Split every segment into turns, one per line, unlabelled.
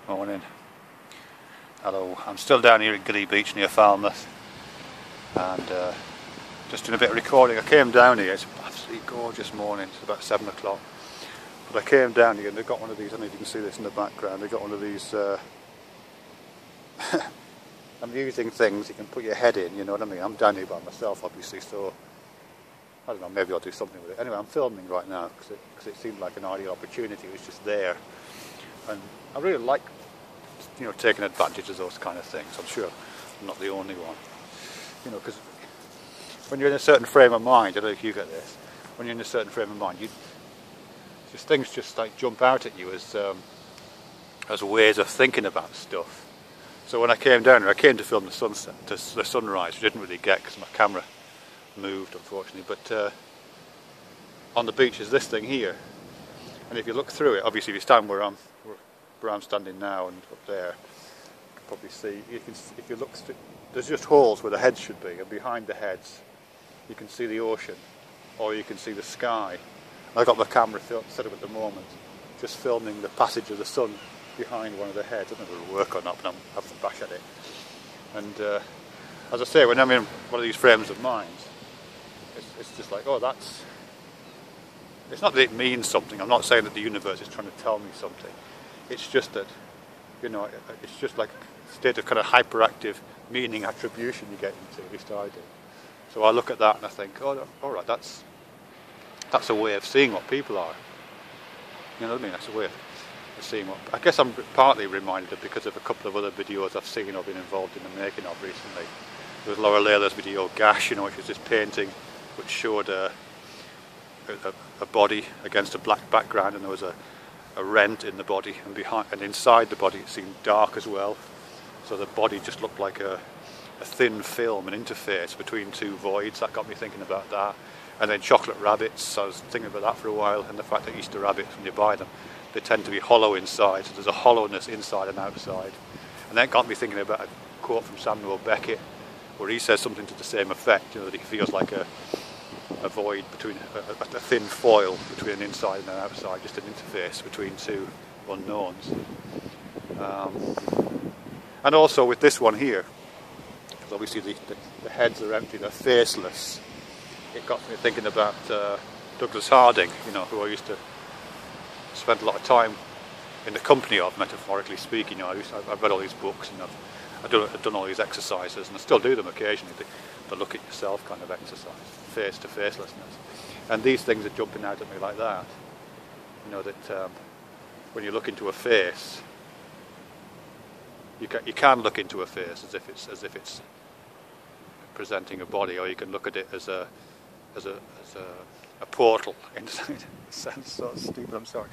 Morning. Hello, I'm still down here at Glee Beach near Falmouth and just doing a bit of recording. I came down here, it's an absolutely gorgeous morning, it's about 7 o'clock. But I came down here and they've got one of these, I don't know if you can see this in the background, they've got one of these amusing things you can put your head in, you know what I mean? I'm down here by myself obviously, so I don't know, maybe I'll do something with it. Anyway, I'm filming right now because it seemed like an ideal opportunity, it was just there. And I really like, you know, taking advantage of those kind of things. I'm sure I'm not the only one. You know, because when you're in a certain frame of mind, I don't know if you get this, when you're in a certain frame of mind, things just like jump out at you as ways of thinking about stuff. So when I came down here, I came to film the sunset, the sunrise, which I didn't really get because my camera moved, unfortunately. But on the beach is this thing here, and if you look through it, obviously if you stand where I'm standing now and up there, you can probably see, if you look through, there's just holes where the heads should be, and behind the heads you can see the ocean or you can see the sky. I've got my camera set up at the moment just filming the passage of the sun behind one of the heads. I don't know if it'll work or not, but I'm having a bash at it. And as I say, when I'm in one of these frames of mind, it's just like, oh, that's, it's not that it means something. I'm not saying that the universe is trying to tell me something. It's just that, you know, it's just like a state of kind of hyperactive meaning attribution you get into, at least I do. So I look at that and I think, oh, all right, that's a way of seeing what people are. You know what I mean? That's a way of seeing what... I guess I'm partly reminded of because of a couple of other videos I've seen or been involved in the making of recently. There was Laura Layler's video, Gash, you know, which was this painting which showed a body against a black background, and there was a rent in the body, and behind and inside the body it seemed dark as well. So the body just looked like a thin film, an interface between two voids. That got me thinking about that. And then chocolate rabbits, I was thinking about that for a while, and the fact that Easter rabbits, when you buy them, they tend to be hollow inside, so there's a hollowness inside and outside. And that got me thinking about a quote from Samuel Beckett, where he says something to the same effect, you know, that he feels like a void between, a thin foil between an inside and an outside, just an interface between two unknowns. And also with this one here, because obviously the heads are empty, they're faceless, it got me thinking about Douglas Harding, you know, who I used to spend a lot of time in the company of, metaphorically speaking. You know, I've read all these books and I've done all these exercises, and I still do them occasionally, the look at yourself kind of exercise, face to facelessness. And these things are jumping out at me like that. You know, that when you look into a face, you can look into a face as if it's presenting a body, or you can look at it as a portal inside. It sounds so stupid, I'm sorry,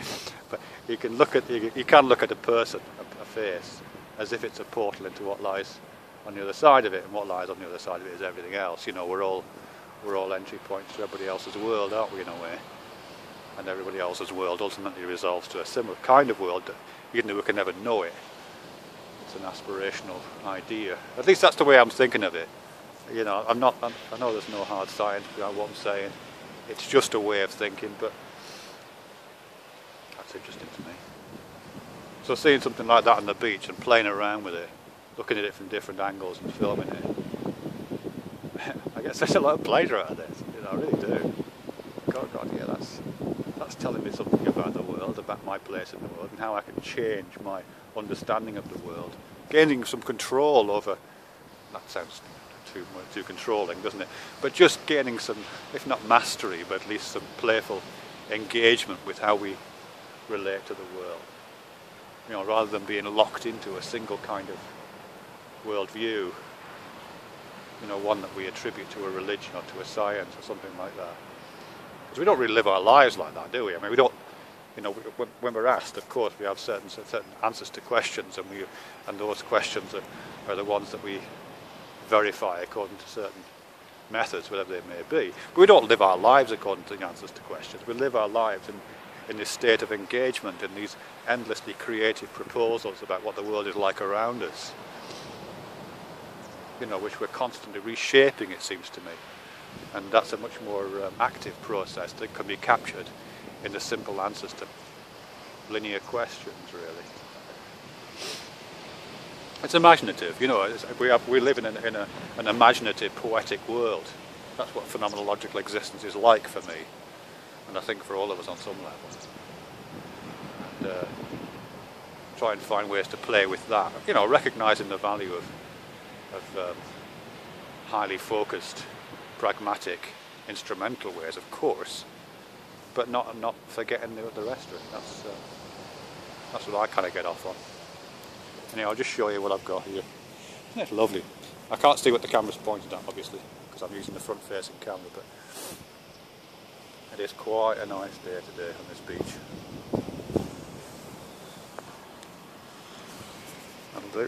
but you can look at a person, a face, as if it's a portal into what lies on the other side of it, and what lies on the other side of it is everything else. You know, we're all entry points to everybody else's world, aren't we, in a way? And everybody else's world ultimately resolves to a similar kind of world that, even though we can never know it, it's an aspirational idea. At least that's the way I'm thinking of it. You know, I know there's no hard science behind what I'm saying. It's just a way of thinking, but that's interesting to me. So seeing something like that on the beach and playing around with it, looking at it from different angles and filming it, I get such a lot of pleasure out of this. You know, I really do. God, yeah, that's telling me something about the world, about my place in the world, and how I can change my understanding of the world, gaining some control over. That sounds too controlling, doesn't it? But just gaining some, if not mastery, but at least some playful engagement with how we relate to the world. You know, rather than being locked into a single kind of worldview, you know, one that we attribute to a religion or to a science or something like that. Because we don't really live our lives like that, do we? I mean, we don't, you know, when we're asked, of course, we have certain answers to questions, and those questions are the ones that we verify according to certain methods, whatever they may be. But we don't live our lives according to the answers to questions. We live our lives in this state of engagement, in these endlessly creative proposals about what the world is like around us. You know, which we're constantly reshaping, it seems to me. And that's a much more active process that can be captured in the simple answers to linear questions, really. It's imaginative, you know. We live in an imaginative, poetic world. That's what phenomenological existence is like for me, and I think for all of us on some level. And try and find ways to play with that. You know, recognising the value of highly focused, pragmatic, instrumental ways, of course, but not forgetting the rest of it. That's what I kind of get off on. Anyway, I'll just show you what I've got here. Isn't it lovely? I can't see what the camera's pointed at, obviously, because I'm using the front-facing camera, but it is quite a nice day today on this beach. That'll do.